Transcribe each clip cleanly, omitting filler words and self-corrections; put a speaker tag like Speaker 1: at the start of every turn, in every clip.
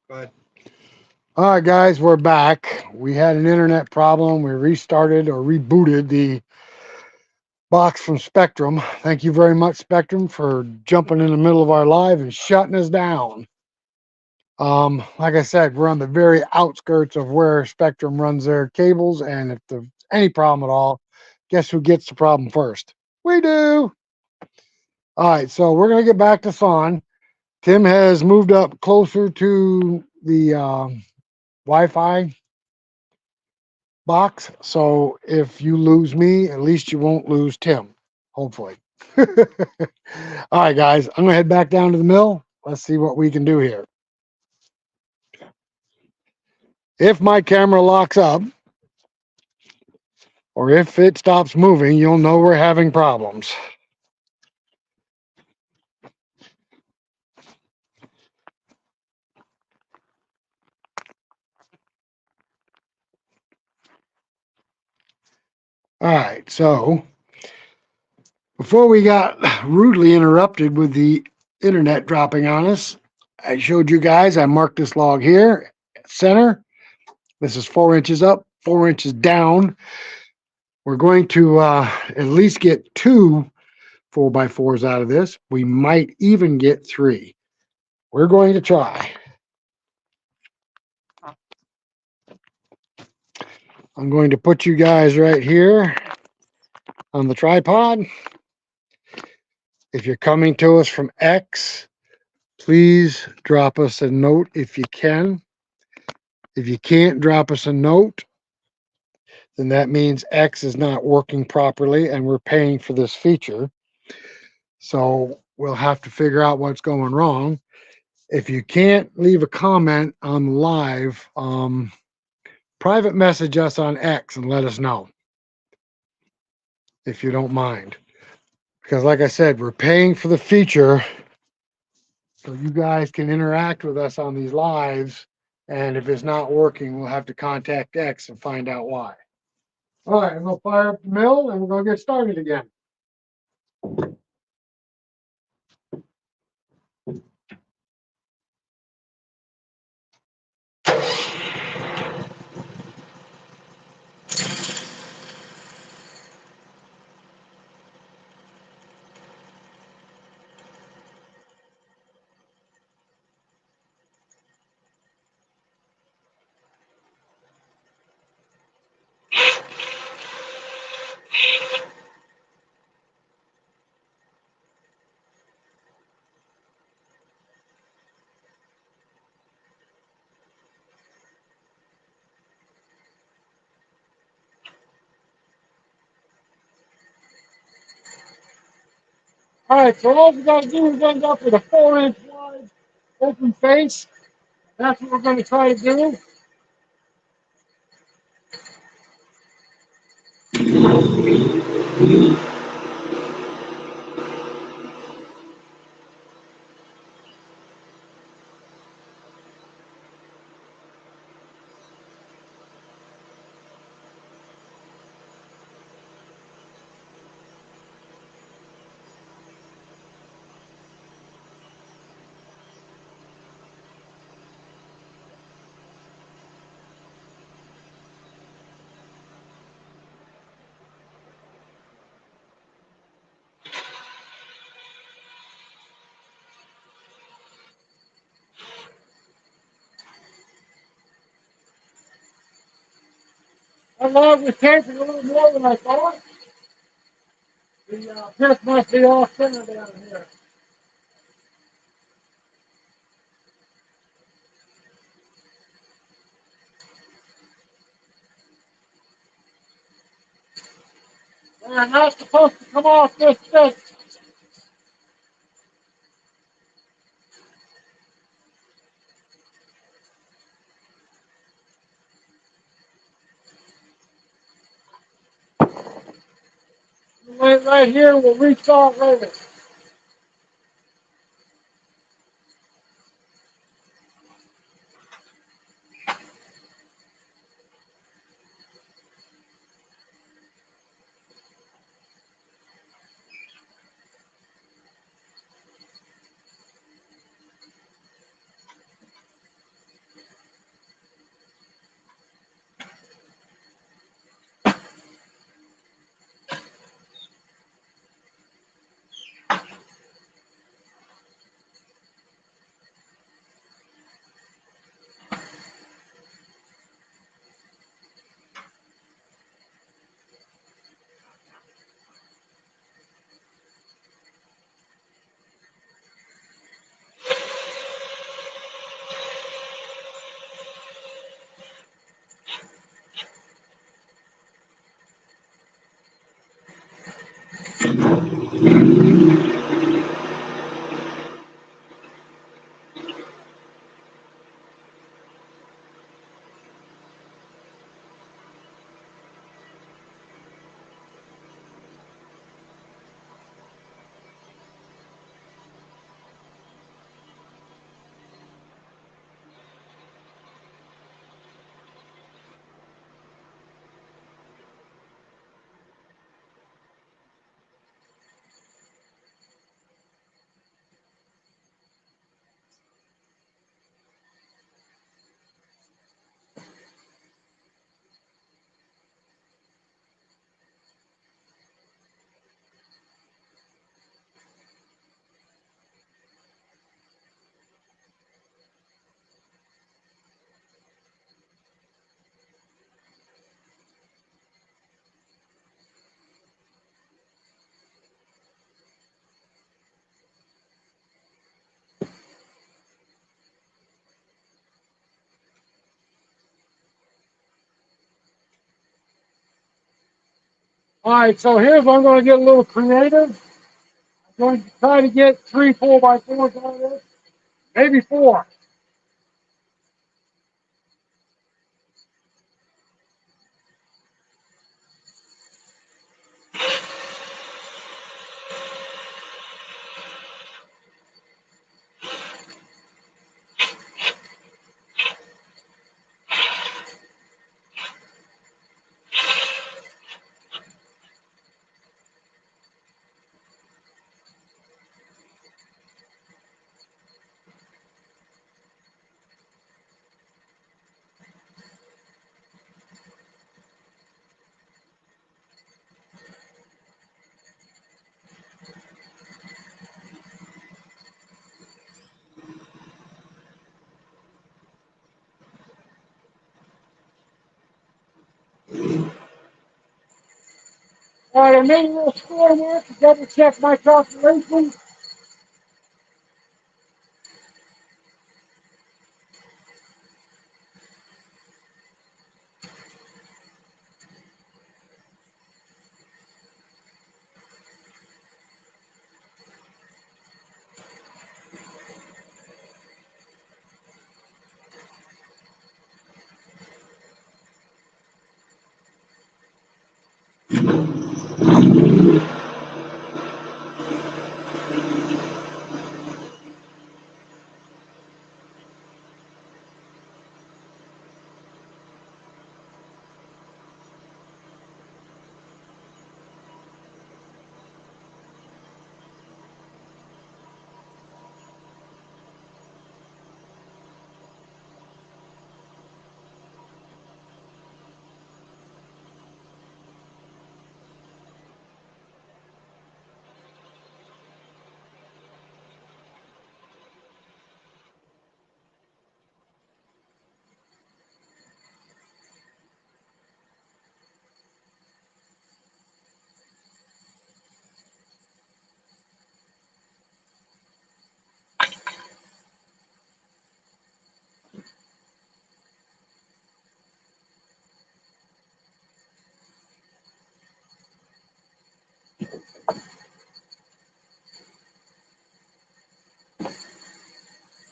Speaker 1: But
Speaker 2: All right, guys, we're back. We had an internet problem. We restarted or rebooted the box from Spectrum. Thank you very much, Spectrum, for jumping in the middle of our live and shutting us down. Like I said, we're on the very outskirts of where Spectrum runs their cables, and if there's any problem at all, guess who gets the problem first? We do. All right, so we're gonna get back to Thon. Tim has moved up closer to the Wi-Fi box. So if you lose me, at least you won't lose Tim, hopefully. All right, guys, I'm going to head back down to the mill. Let's see what we can do here. If my camera locks up or if it stops moving, you'll know we're having problems. All right, so before we got rudely interrupted with the internet dropping on us, I showed you guys, I marked this log here, center. This is 4 inches up, 4 inches down. We're going to at least get two 4x4s out of this. We might even get three. We're going to try. I'm going to put you guys right here on the tripod. If you're coming to us from X, please drop us a note if you can. If you can't drop us a note, then that means X is not working properly and we're paying for this feature. So we'll have to figure out what's going wrong. If you can't leave a comment on live, private message us on X and let us know if you don't mind. Because, like I said, we're paying for the feature so you guys can interact with us on these lives. And if it's not working, we'll have to contact X and find out why. All right, I'm going to fire up the mill and we're going to get started again. All right, so all we got to do is end up with a 4 inch wide open face. That's what we're going to try to do. That log was taking a little more than I thought. The piss must be off center down here. They're not supposed to come off this stick. Right here, we'll restart later. All right, so here's where I'm going to get a little creative. I'm going to try to get 3 4x4s out of this, maybe 4. All right, I made a little score here to double check my calculations.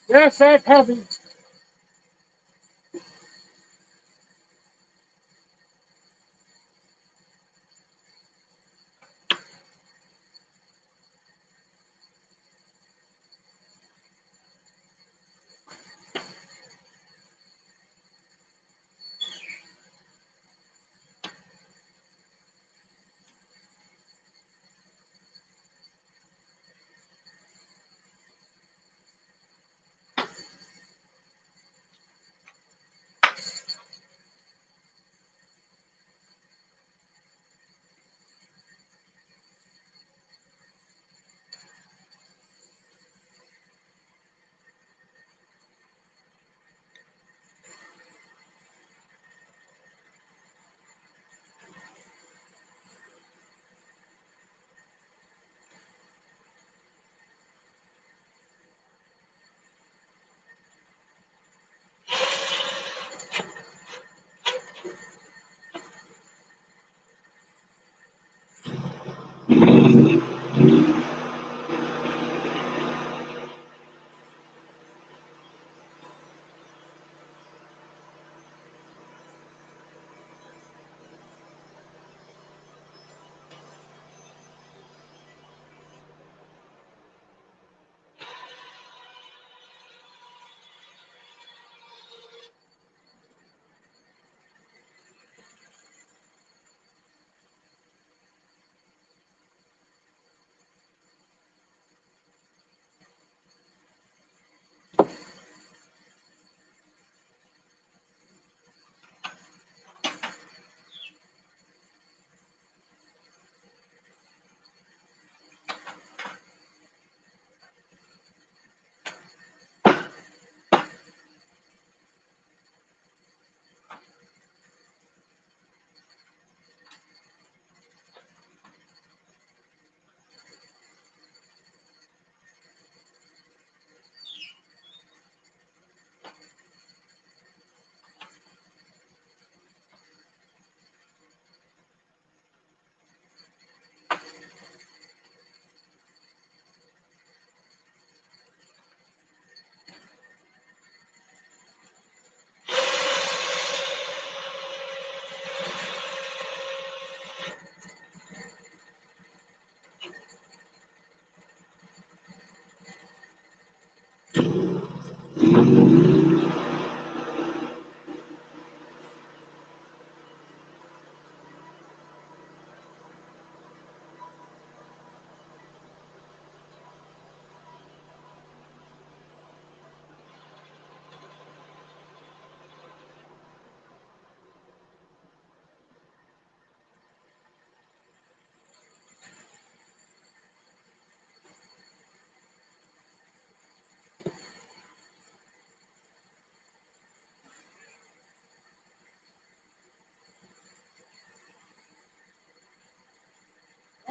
Speaker 2: Yes, that's heavy.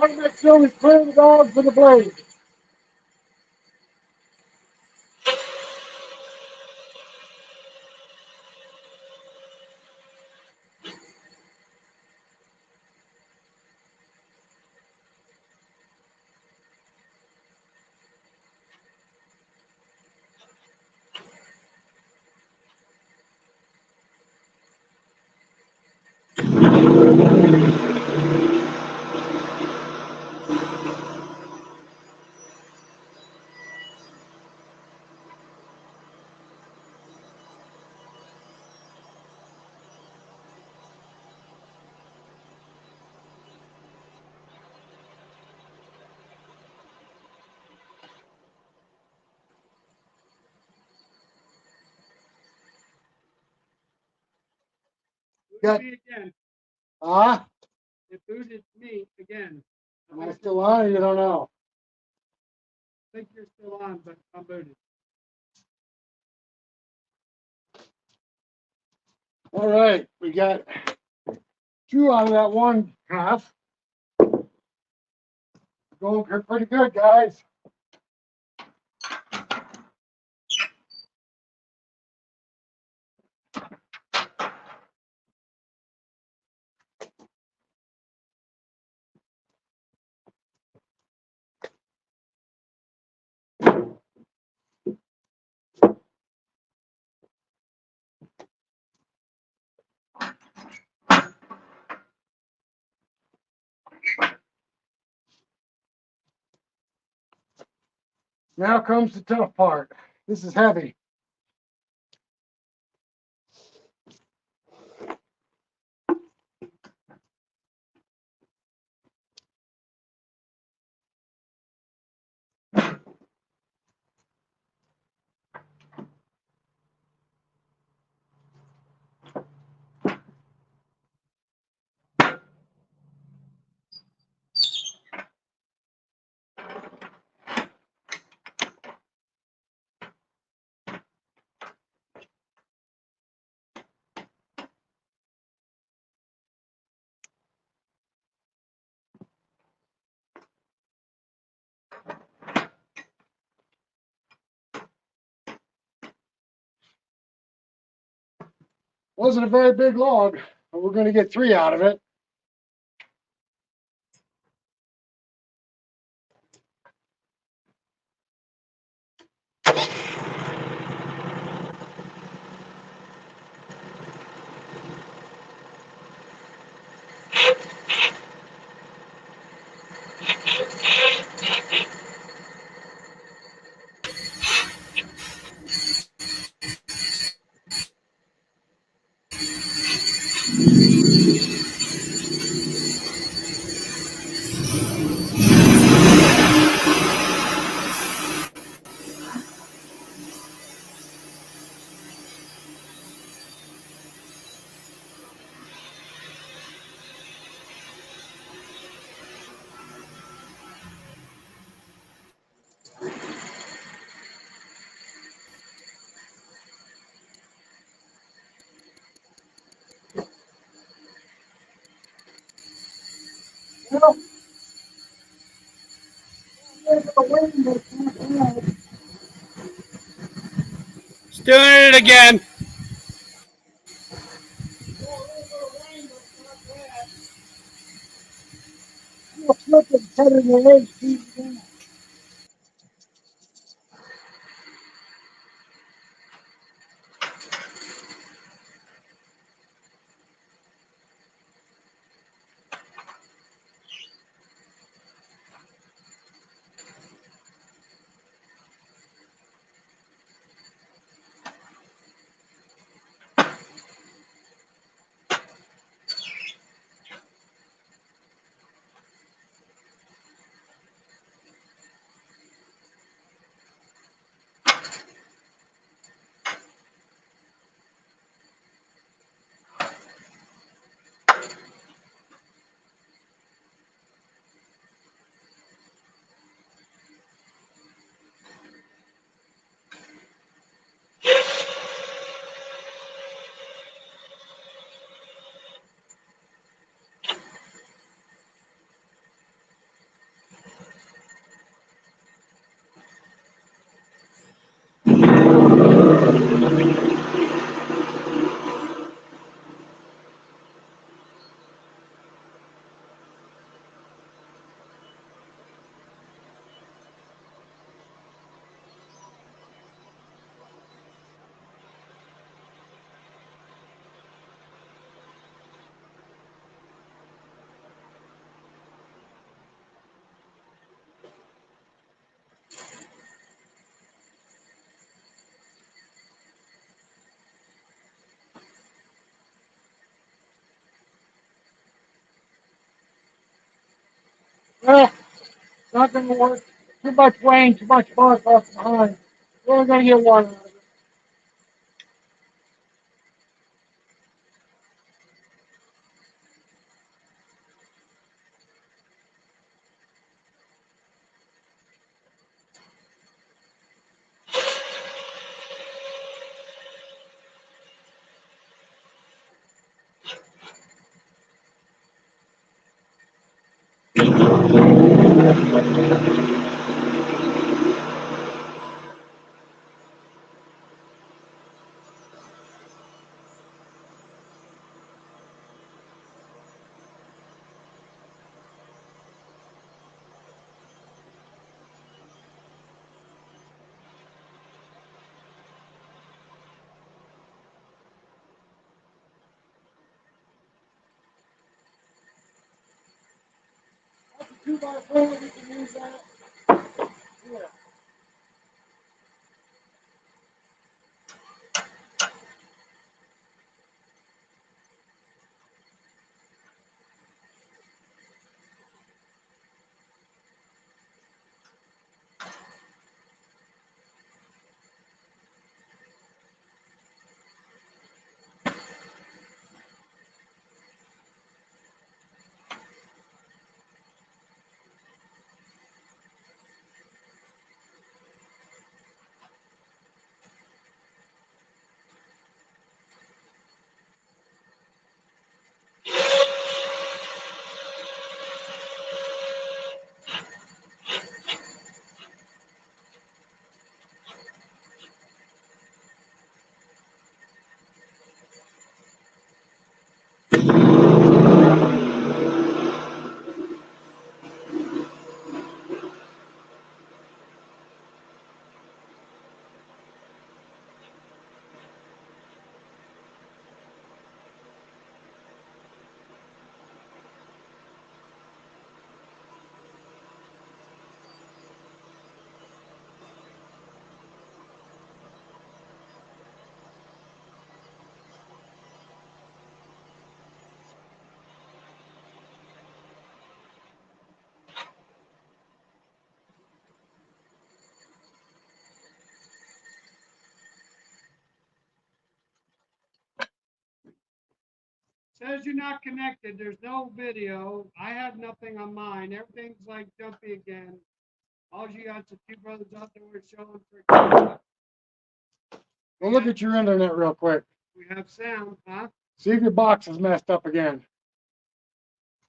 Speaker 2: right next to him is clear the dog for the blade. Got me again. It booted me again. Am I still on or you don't know? I think you're still on, but I'm booted. All right, we got 2 out of that 1 half. Going pretty good, guys. Now comes the tough part. This is heavy. Wasn't a very big log, but we're going to get 3 out of it.
Speaker 1: It's doing it again.
Speaker 2: Well, not going to work. Too much weight, too much bark left behind. We're going to get one out of it. That's a 2x4. We can use that. Yeah. Says you're not connected. There's no video. I have nothing on mine. Everything's like jumpy again. All you got is two brothers out there showing for. Go look at your internet real quick. We have sound, huh? See if your box is messed up again.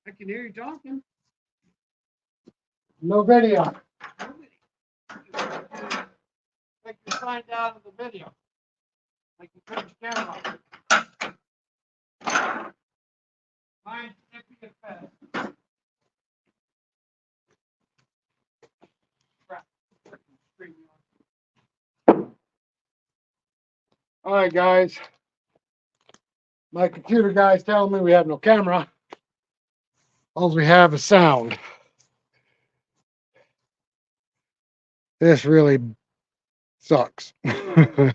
Speaker 2: I can hear you talking. No video. No video. Like you signed out of the video. Like you turned your camera off. Mine's empty as fast. All right, guys. My computer guy's telling me we have no camera. All we have is sound. This really sucks. I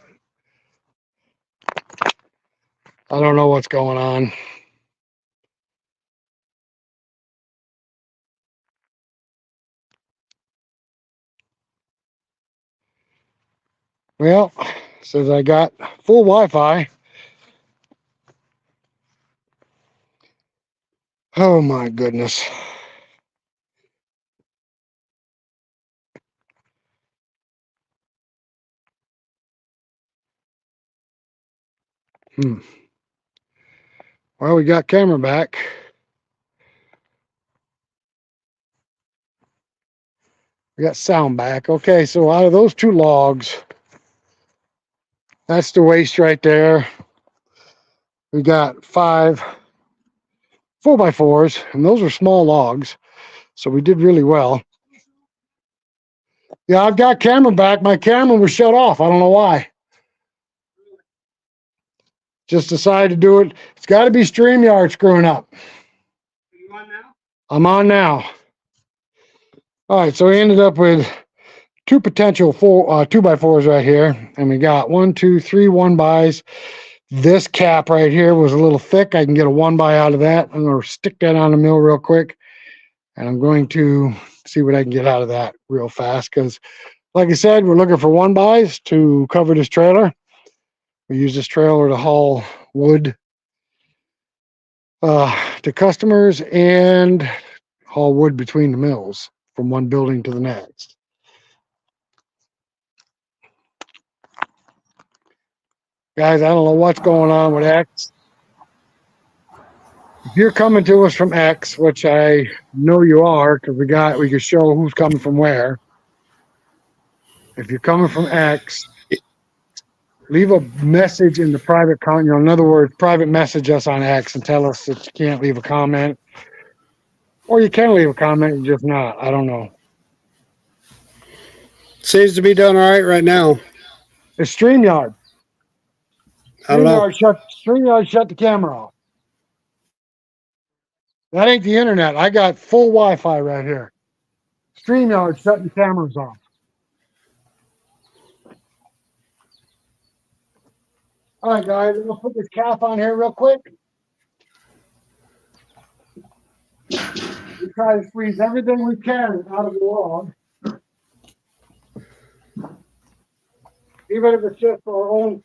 Speaker 2: don't know what's going on. Well, says I got full Wi-Fi. Oh my goodness. Well, we got camera back. We got sound back. Okay, so out of those two logs, that's the waste right there. We got 5 4x4s, and those are small logs. So we did really well. Yeah, I've got camera back. My camera was shut off. I don't know why. Just decided to do it. It's got to be StreamYard screwing up. Are you on now? I'm on now. All right, so we ended up with 2 potential 2x4s right here, and we got 1, 2, 3 1-bys. This cap right here was a little thick. I can get a 1-by out of that. I'm going to stick that on the mill real quick. And I'm going to see what I can get out of that real fast because, like I said, we're looking for 1-bys to cover this trailer. We use this trailer to haul wood to customers and haul wood between the mills from one building to the next. Guys, I don't know what's going on with X. If you're coming to us from X, which I know you are, because we can show who's coming from where. If you're coming from X, leave a message in the private comment. In other words, private message us on X and tell us that you can't leave a comment. Or you can leave a comment and just not. I don't know.
Speaker 1: Seems to be done all right now.
Speaker 2: It's StreamYard.
Speaker 1: I don't know.
Speaker 2: StreamYard shut the camera off. That ain't the internet. I got full Wi-Fi right here. StreamYard shutting the cameras off. All right, guys, I'm going to put this cap on here real quick. We try to squeeze everything we can out of the log. Even if it's just for our own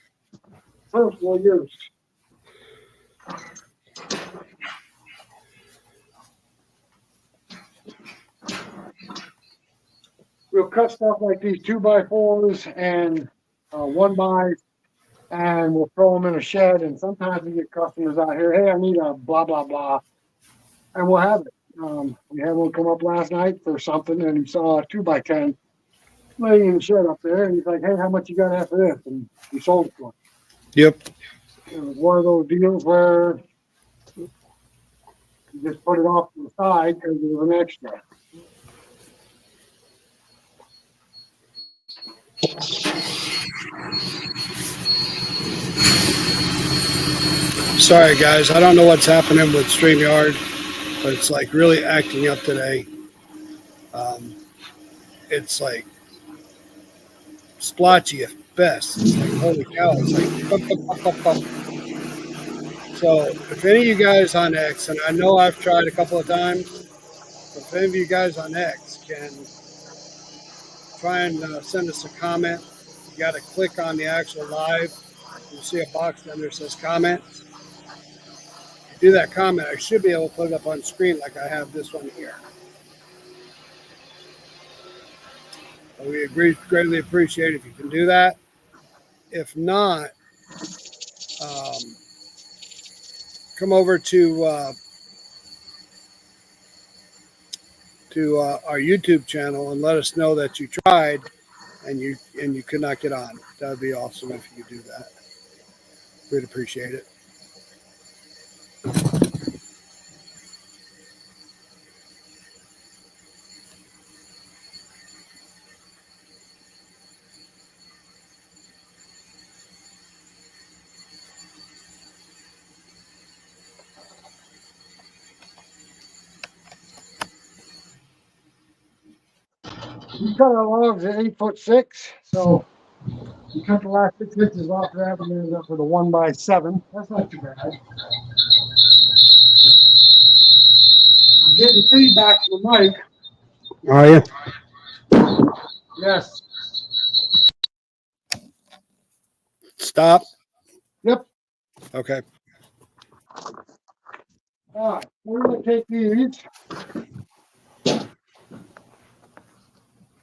Speaker 2: personal use. We'll cut stuff like these 2x4s and 1-bys, and we'll throw them in a shed. And sometimes we get customers out here, hey, I need a blah, blah, blah. And we'll have it. We had one come up last night for something, and he saw a 2x10 laying in the shed up there. And he's like, hey, how much you got after this? And he sold it to him.
Speaker 1: Yep.
Speaker 2: It was one of those deals where you just put it off to the side because it was an extra.
Speaker 1: Sorry, guys. I don't know what's happening with StreamYard, but it's like really acting up today. It's like splotchy at best. It's like, holy cow. It's like, bump, bump, bump, bump. So if any of you guys on X, and I know I've tried a couple of times, if any of you guys on X can try and send us a comment, you got to click on the actual live. You'll see a box down there that says comment. If you do that comment, I should be able to put it up on screen like I have this one here. We greatly appreciate it if you can do that. If not, come over to our YouTube channel and let us know that you tried and you could not get on. That would be awesome if you could do that. We'd appreciate it.
Speaker 2: We cut our logs at 8'6", so we cut the last 6 inches off that and ended up with a 1x7. That's not too bad. I'm getting feedback from the mic.
Speaker 1: Are you?
Speaker 2: Yes.
Speaker 1: Stop.
Speaker 2: Yep.
Speaker 1: Okay.
Speaker 2: All right. We're going to take these.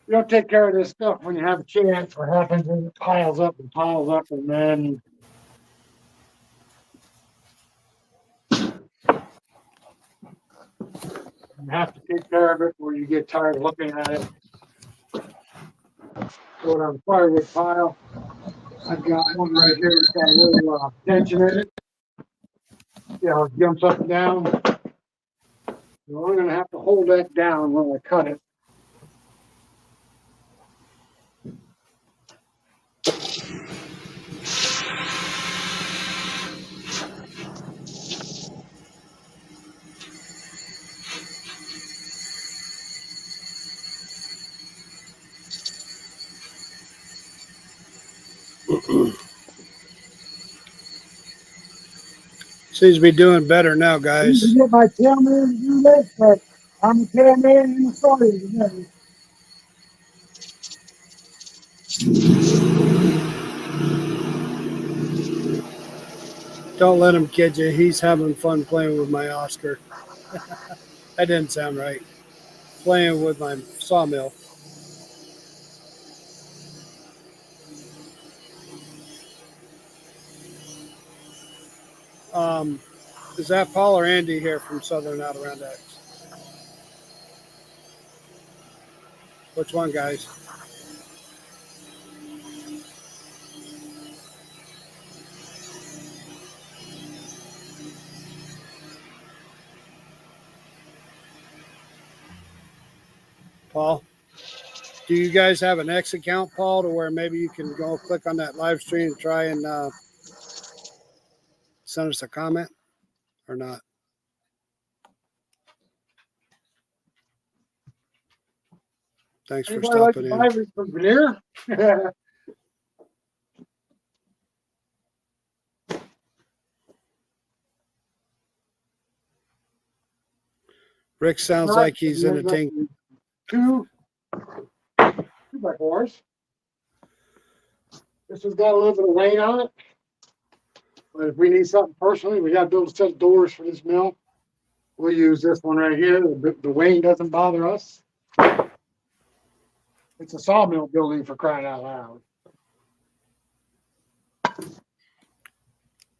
Speaker 2: You don't take care of this stuff when you have a chance. What happens is it piles up, and then you have to take care of it or you get tired of looking at it. Throw it on the firewood pile. I've got one right here that's got a little tension in it. Yeah, it jumps up and down. So I'm going to have to hold that down when I cut it.
Speaker 1: Seems to be doing better now, guys.
Speaker 2: I get my tailman to do this, but I'm a poor man in the story.
Speaker 1: Don't let him kid you. He's having fun playing with my Oscar. That didn't sound right. Playing with my sawmill. Is that Paul or Andy here from Southern Adirondack? Which one, guys? Paul? Do you guys have an X account, Paul, to where maybe you can go click on that live stream and try and send us a comment or not? Thanks for
Speaker 2: Anybody like
Speaker 1: stopping
Speaker 2: to
Speaker 1: in.
Speaker 2: buy me some veneer?
Speaker 1: Rick sounds like he's in a tank.
Speaker 2: 2x4s. This has got a little bit of weight on it. But if we need something personally, we got to build a set of doors for this mill. We'll use this one right here. The weight doesn't bother us. It's a sawmill building, for crying out loud.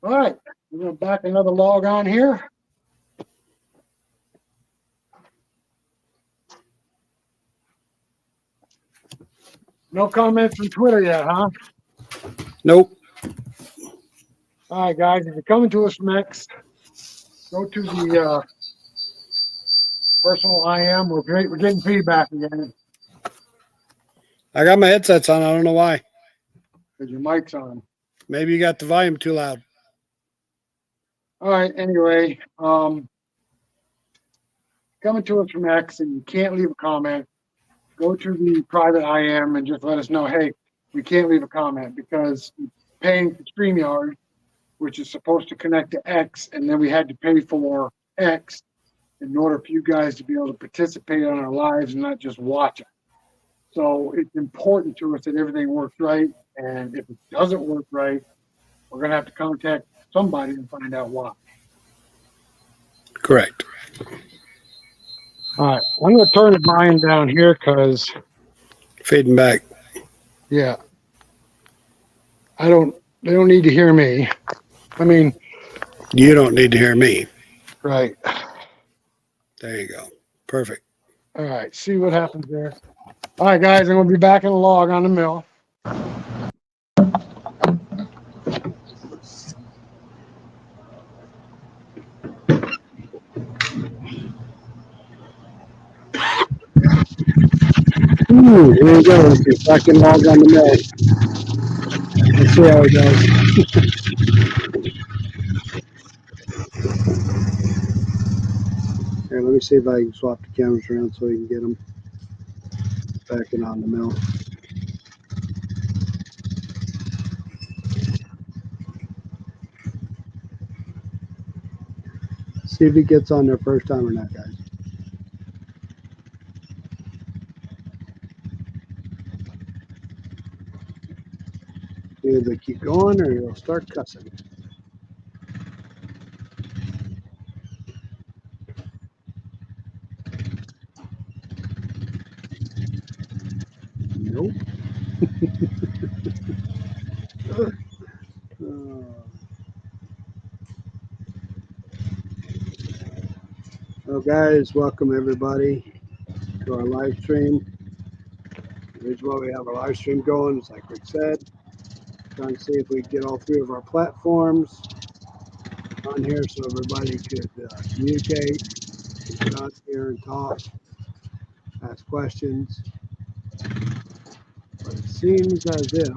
Speaker 2: All right, we're going to back another log on here. No comments from Twitter yet, huh?
Speaker 1: Nope.
Speaker 2: All right, guys, if you're coming to us from X, go to the personal IM. We're getting feedback again
Speaker 1: I got my headsets on. I don't know why.
Speaker 2: because your mic's on.
Speaker 1: Maybe you got the volume too loud.
Speaker 2: All right, anyway, coming to us from X and you can't leave a comment, go to the private IM and just let us know, hey, we can't leave a comment because we're paying for StreamYard, which is supposed to connect to X, and then we had to pay for X in order for you guys to be able to participate on our lives and not just watch it. So it's important to us that everything works right, and if it doesn't work right, we're going to have to contact somebody and find out why.
Speaker 1: Correct.
Speaker 2: All right, I'm going to turn the volume down here because,
Speaker 1: Fading back.
Speaker 2: yeah, they don't need to hear me. I mean,
Speaker 1: You don't need to hear me.
Speaker 2: right.
Speaker 1: There you go. Perfect.
Speaker 2: All right, see what happens there. All right, guys, I'm going to be back in the log on the mill. Here we go. Let's get back in log on the mill. Let's see how it goes.
Speaker 1: Here, let me see if I can swap the cameras around so we can get them back in on the mill. See if he gets on there first time or not, guys. Either keep going or you'll start cussing. Nope. Well, guys, welcome everybody to our live stream. Here's why we have our live stream going. It's like Rick said, trying to see if we can get all three of our platforms on here so everybody could communicate, get on here and talk, ask questions. But it seems as if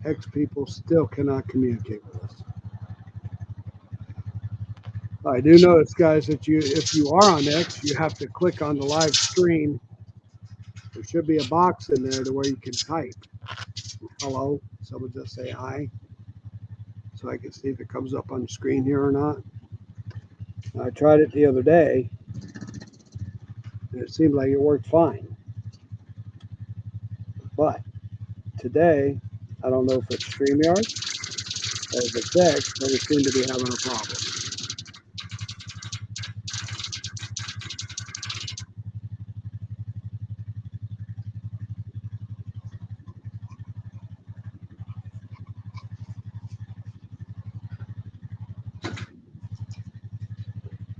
Speaker 1: X people still cannot communicate with us. I do notice, guys, that if you are on X, you have to click on the live stream. There should be a box in there to where you can type hello. Someone just say hi, so I can see if it comes up on the screen here or not. I tried it the other day, and it seemed like it worked fine. But today, I don't know if it's StreamYard or if it's X, but it seemed to be having a problem.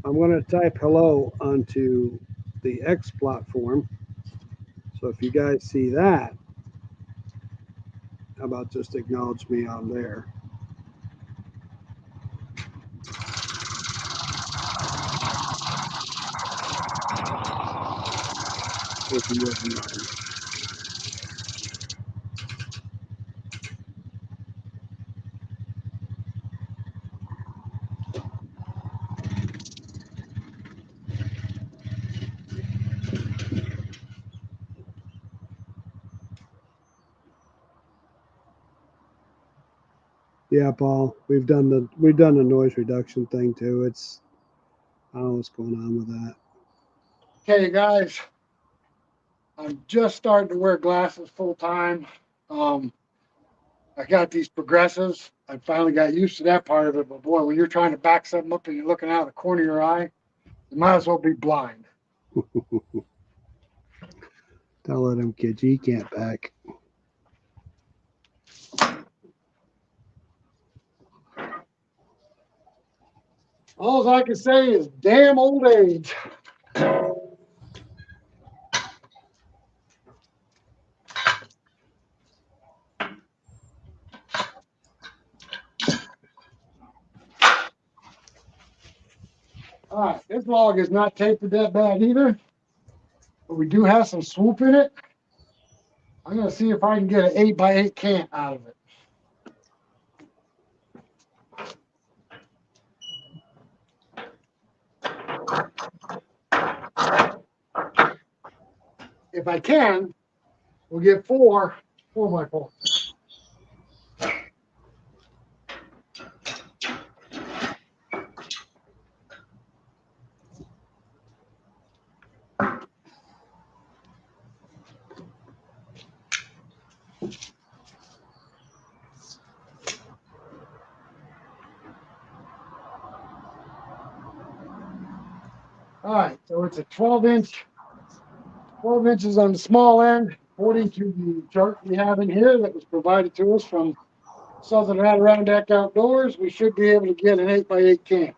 Speaker 1: I'm going to type hello onto the X platform. So if you guys see that, how about just acknowledge me on there? If you wouldn't mind. Yeah, Paul, we've done the noise reduction thing too. It's I don't know what's going on with that.
Speaker 2: Okay, guys, I'm just starting to wear glasses full time. I got these progressives. I finally got used to that part of it. But boy, when you're trying to back something up and you're looking out of the corner of your eye, you might as well be blind.
Speaker 1: Don't let him kid you. He can't back.
Speaker 2: All I can say is damn old age. All right, this log is not tapered that bad either, but we do have some swoop in it. I'm going to see if I can get an 8x8 cant out of it. If I can, we'll get 4x4. All right, so it's a 12 inches on the small end, according to the chart we have in here that was provided to us from Southern Adirondack Outdoors. We should be able to get an 8x8 can.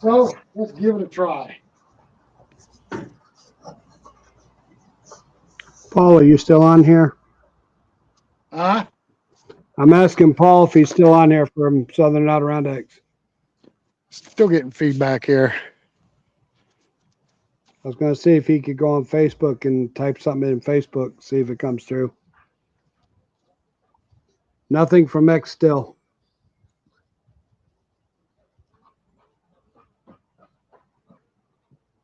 Speaker 2: So let's give it a try.
Speaker 1: Paul, are you still on here?
Speaker 2: Huh?
Speaker 1: I'm asking Paul if he's still on here from Southern Adirondacks.
Speaker 2: Still getting feedback here.
Speaker 1: I was going to see if he could go on Facebook and type something in Facebook, see if it comes through. Nothing from X still.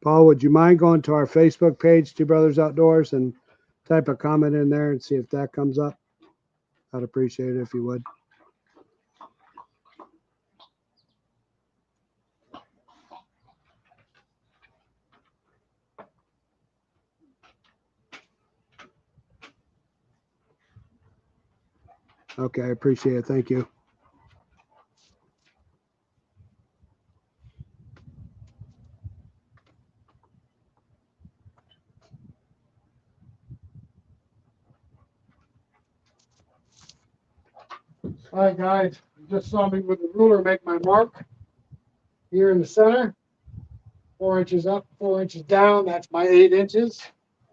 Speaker 1: Paul, would you mind going to our Facebook page, Two Brothers Outdoors, and type a comment in there and see if that comes up? I'd appreciate it if you would. Okay, I appreciate it. Thank you.
Speaker 2: All right, guys, you just saw me with the ruler make my mark here in the center. 4 inches up, 4 inches down. That's my 8 inches.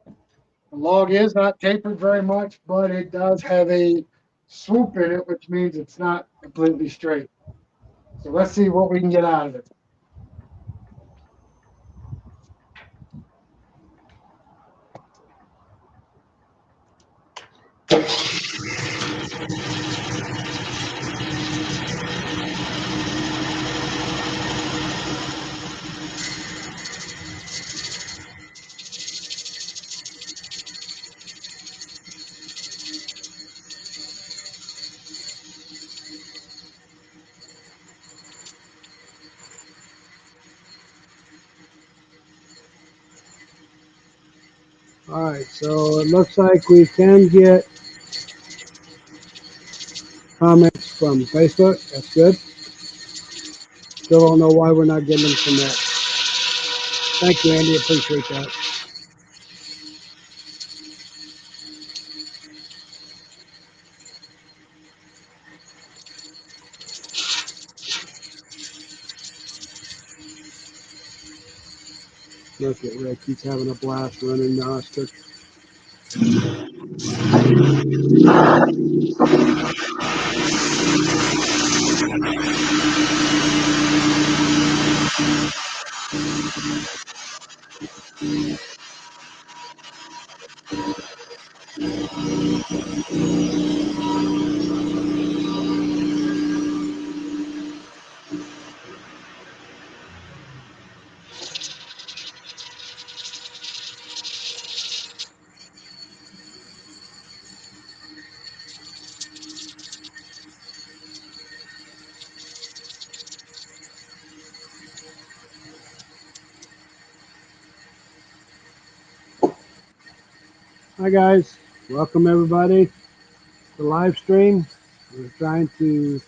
Speaker 2: The log is not tapered very much, but it does have a swoop in it, which means it's not completely straight. So let's see what we can get out of it.
Speaker 1: All right, so it looks like we can get comments from Facebook. That's good. Still don't know why we're not getting them from that. Thank you, Andy. Appreciate that. Look at Rick. He's having a blast running Gnostic. Hi, guys. Welcome, everybody, to the live stream. We're trying to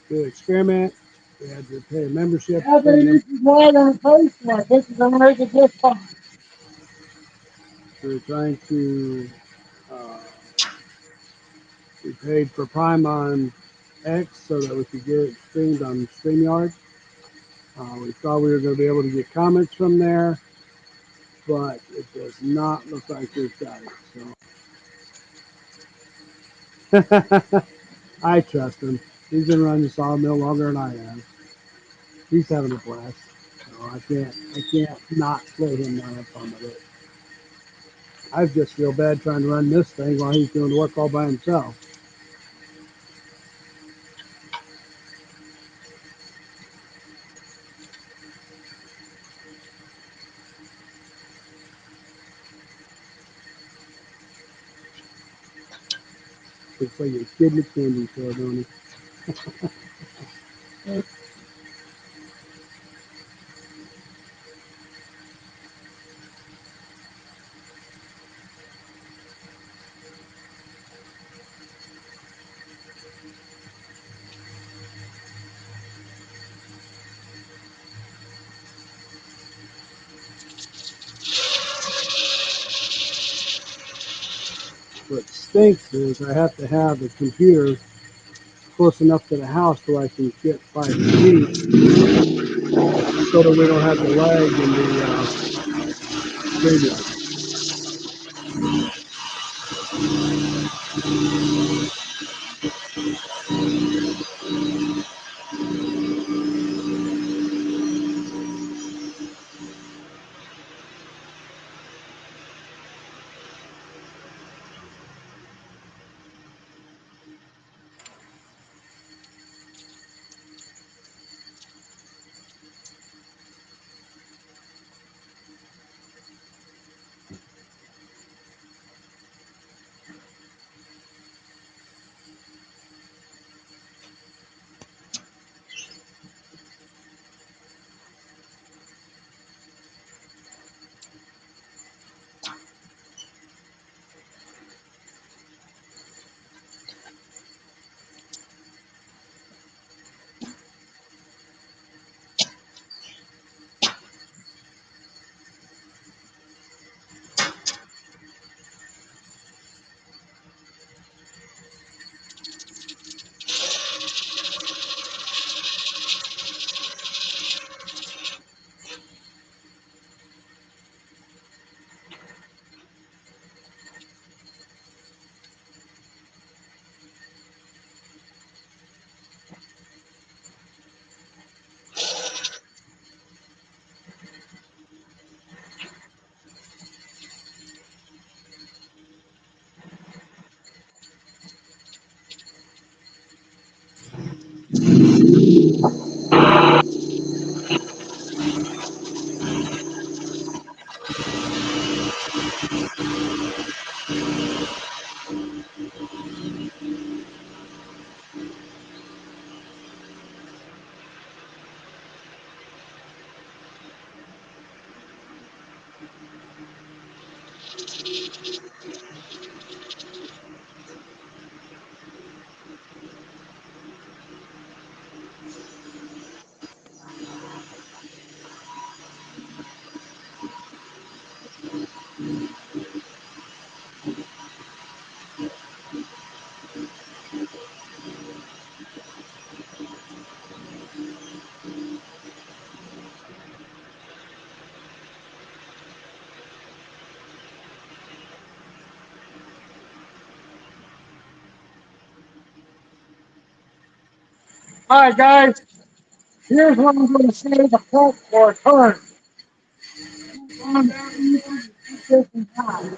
Speaker 1: do an experiment. We had to pay a membership.
Speaker 3: Yeah, but this is right on Facebook. This is going to make a difference.
Speaker 1: We're trying to. We paid for Prime on X so that we could get it streamed on StreamYard. We thought we were going to be able to get comments from there, but it does not look like we've got it. So I trust him. He's been running the sawmill longer than I have. He's having a blast. So I can't not let him not have fun with it. I just feel bad trying to run this thing while he's doing the work all by himself. Looks like a kid in a candy store, don't he? What stinks is I have to have the computer close enough to the house so I can get 5 speed so that we don't have the lag in the radio.
Speaker 2: All right, guys. Here's what I'm going to say the front for a turn. On down easy, keep this in time.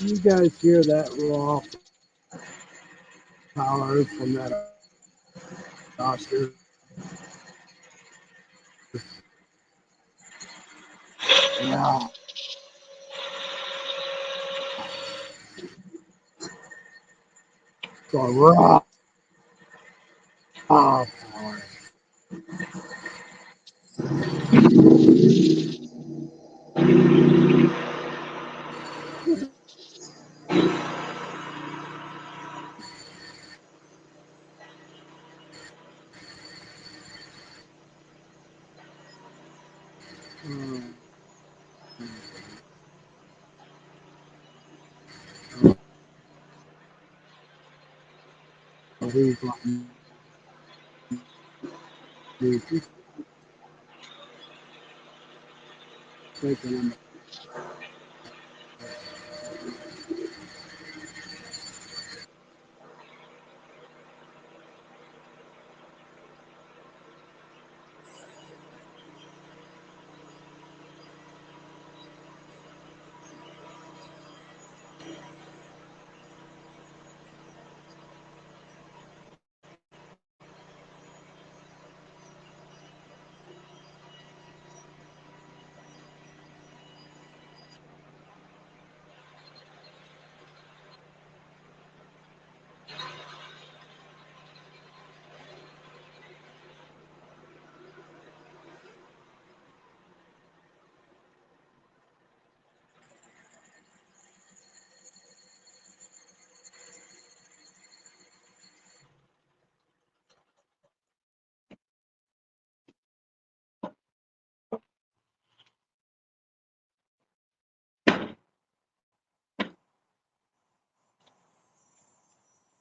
Speaker 2: You guys hear that raw power from that Oscar? Yeah. So raw power. He's like, he's taking him.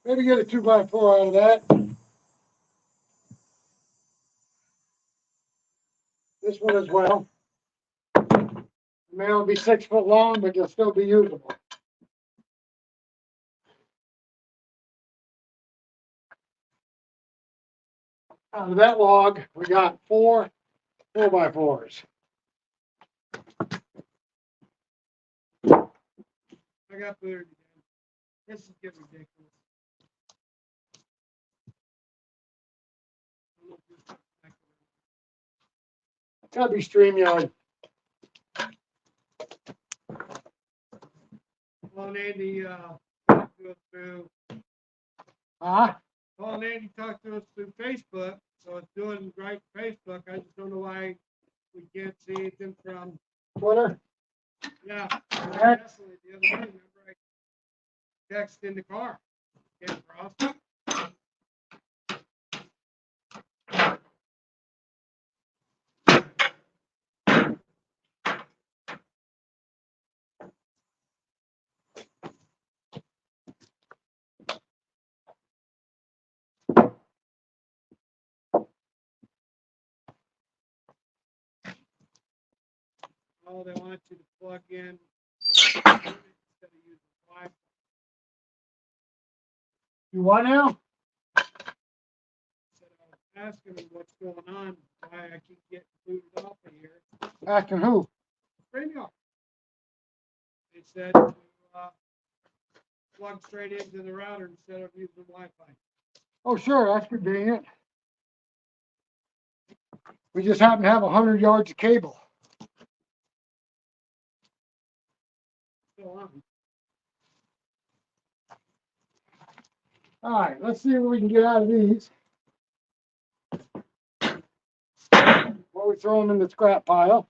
Speaker 2: Maybe get a 2x4 out of that. This one as well. It may only be 6 foot long, but it'll still be usable. Out of that log, we got 4 4x4s. I got booted again. This is getting ridiculous. It's gotta be StreamYard. Paul and Andy talked to us through. Paul and Andy talked to us through Facebook, so it's doing right to Facebook. I just don't know why we can't see anything from Twitter. Yeah, definitely. The other day, remember I texted in the car. Can't cross.
Speaker 1: know they want you to plug in the unit instead of using Wi-Fi.
Speaker 2: You what now?
Speaker 1: So I was asking them what's going on, why I keep getting booted off of here.
Speaker 2: Asking who?
Speaker 1: StreamYard. They said to plug straight into the router instead of using Wi-Fi.
Speaker 2: Oh, sure, that's convenient. We just happen to have 100 yards of cable.
Speaker 1: Still on.
Speaker 2: All right, let's see what we can get out of these. Before we throw them in the scrap pile.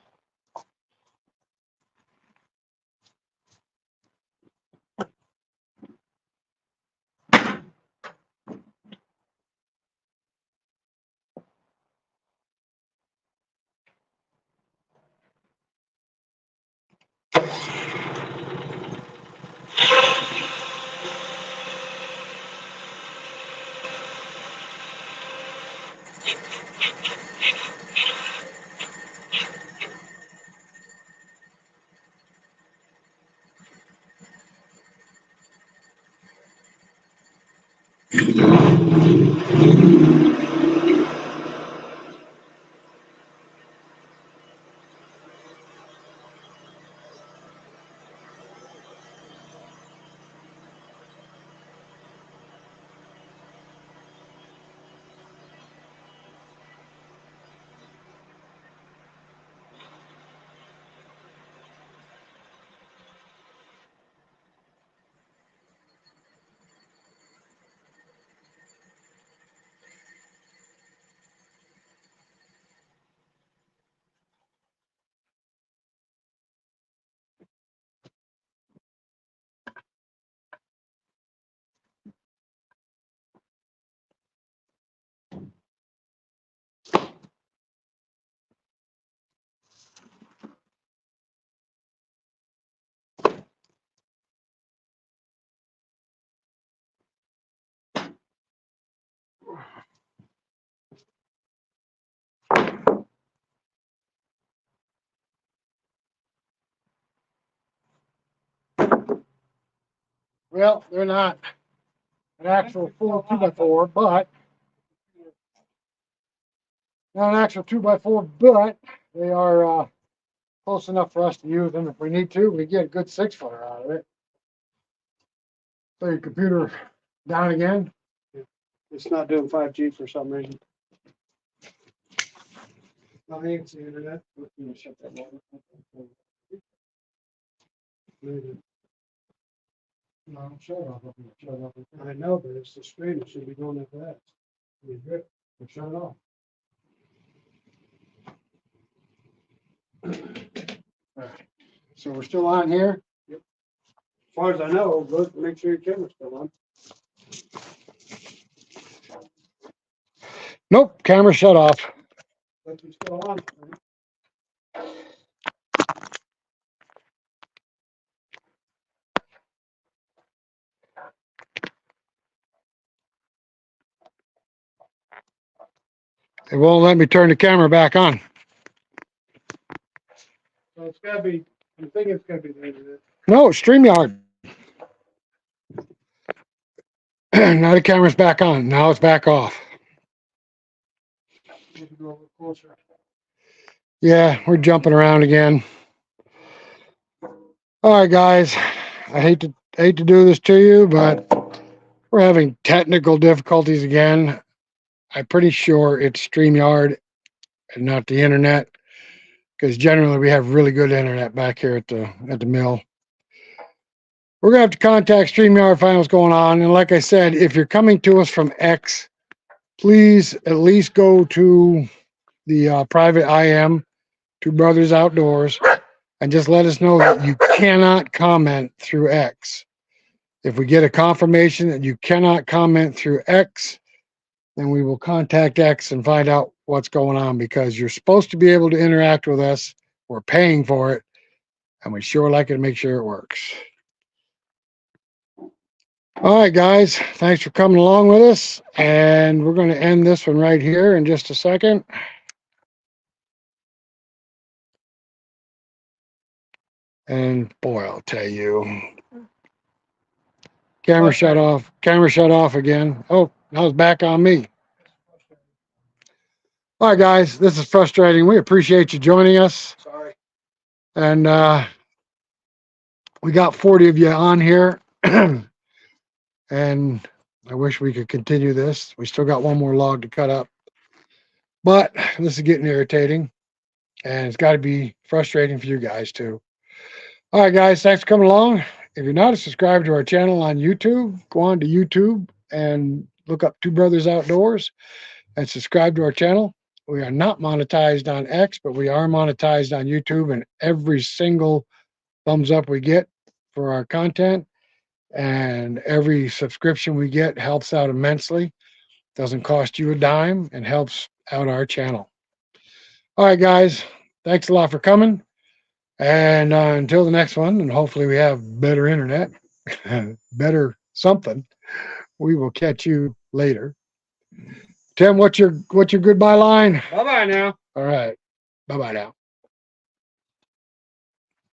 Speaker 2: Well, they're not an actual full 2x4, but not an actual 2x4, but they are close enough for us to use them. If we need to, we get a good 6-footer out of it. So your computer down again.
Speaker 1: It's not doing 5G for some reason. I think it's the internet.
Speaker 2: Shut that down.
Speaker 1: Maybe.
Speaker 2: No, shut it off. Shut it off.
Speaker 1: I know, but it's the screen. It should be going that fast.
Speaker 2: You're good. Shut it off. Alright. So we're still on here.
Speaker 1: As far as I know, look, make sure your camera's still on.
Speaker 2: Nope, camera shut off.
Speaker 1: But you're still on.
Speaker 2: It won't let me turn the camera back on.
Speaker 1: So it's gotta be, I'm thinking it's gotta be the internet.
Speaker 2: No, StreamYard. Now the camera's back on. Now it's back off.
Speaker 1: Maybe go a little closer.
Speaker 2: Yeah, we're jumping around again. All right, guys. I hate to do this to you, but we're having technical difficulties again. I'm pretty sure it's StreamYard and not the internet, because generally we have really good internet back here at the mill. We're gonna have to contact StreamYard, find what's going on. And like I said, if you're coming to us from X, please at least go to the private IM, Two Brothers Outdoors, and just let us know that you cannot comment through X. If we get a confirmation that you cannot comment through X, then we will contact X and find out what's going on, because you're supposed to be able to interact with us. We're paying for it, and we sure like to make sure it works. All right, guys, thanks for coming along with us, and we're going to end this one right here in just a second. And boy, I'll tell you. Camera shut off. Camera shut off again. Oh, now it's back on me. All right, guys, this is frustrating. We appreciate you joining us.
Speaker 1: Sorry.
Speaker 2: And we got 40 of you on here. And I wish we could continue this. We still got one more log to cut up. But this is getting irritating. And it's got to be frustrating for you guys, too. All right, guys, thanks for coming along. If you're not subscribed to our channel on YouTube, go on to YouTube and look up Two Brothers Outdoors and subscribe to our channel. We are not monetized on X, but we are monetized on YouTube, and every single thumbs up we get for our content and every subscription we get helps out immensely. Doesn't cost you a dime and helps out our channel. All right, guys, thanks a lot for coming. And until the next one, and hopefully we have better internet, better something, we will catch you later. Tim, what's your goodbye line?
Speaker 1: Bye-bye now.
Speaker 2: All right. Bye-bye now.